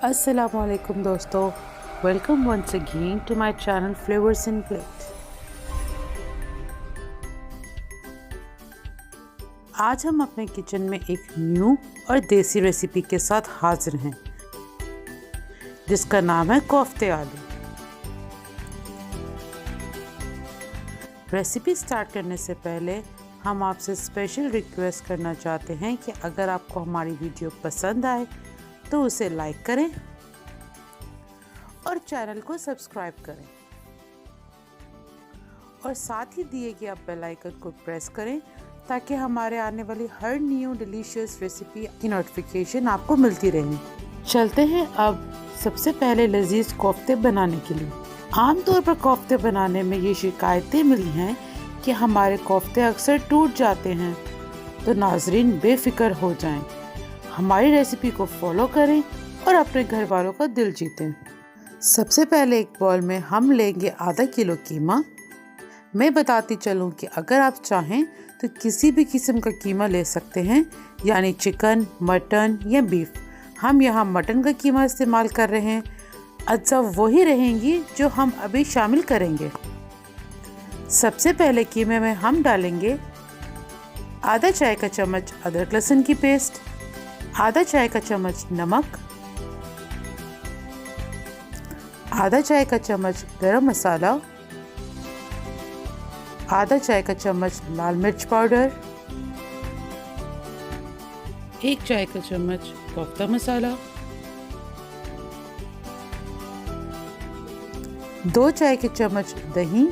Assalamu Alaikum दोस्तों, welcome once again to my channel Flavors in Plate। आज हम अपने किचन में एक न्यू और देसी रेसिपी के साथ हाजिर हैं जिसका नाम है कोफ्ते आलू। रेसिपी स्टार्ट करने से पहले हम आपसे स्पेशल रिक्वेस्ट करना चाहते हैं कि अगर आपको हमारी वीडियो पसंद आए तो उसे लाइक करें और चैनल को सब्सक्राइब करें और साथ ही दिए गए बेल आइकन को प्रेस करें ताकि हमारे आने वाली हर न्यू डिलीशियस रेसिपी की नोटिफिकेशन आपको मिलती रहे। चलते हैं अब सबसे पहले लजीज कोफ्ते बनाने के लिए। आमतौर पर कोफ्ते बनाने में ये शिकायतें मिली हैं कि हमारे कोफ्ते अक्सर टूट जाते हैं, तो नाजरीन बेफिक्र हो जाएं। हमारी रेसिपी को फॉलो करें और अपने घर वालों का दिल जीतें। सबसे पहले एक बाउल में हम लेंगे आधा किलो कीमा। मैं बताती चलूँ कि अगर आप चाहें तो किसी भी किस्म का कीमा ले सकते हैं, यानी चिकन, मटन या बीफ। हम यहाँ मटन का कीमा इस्तेमाल कर रहे हैं। अज्जा वही रहेंगी जो हम अभी शामिल करेंगे। सबसे पहले कीमे में हम डालेंगे आधा चाय का चम्मच अदरक लहसुन की पेस्ट, आधा चाय का चम्मच नमक, आधा चाय का चम्मच गरम मसाला, आधा चाय का चम्मच लाल मिर्च पाउडर, 1 चाय का चम्मच कोफ्ता मसाला, 2 चाय के चम्मच दही,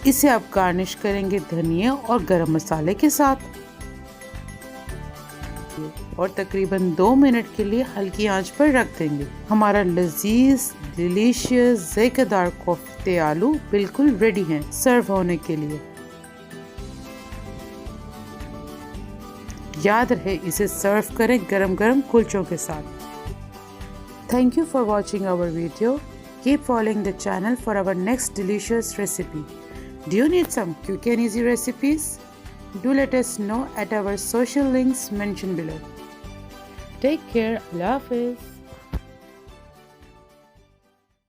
इसे आप गार्निश करेंगे धनिया और गरम मसाले के साथ और तकरीबन 2 मिनट के लिए हल्की आंच पर रख देंगे। हमारा लजीज डिलीशियस जायकेदार कोफ्ते आलू बिल्कुल रेडी हैं सर्व होने के लिए। याद रहे इसे सर्व करें गरम गरम कुलचों के साथ। Thank you for watching our video. Keep following the channel for our next delicious recipe. Do you need some quick and easy recipes? Do let us know at our social links mentioned below. Take care. Allah Hafiz.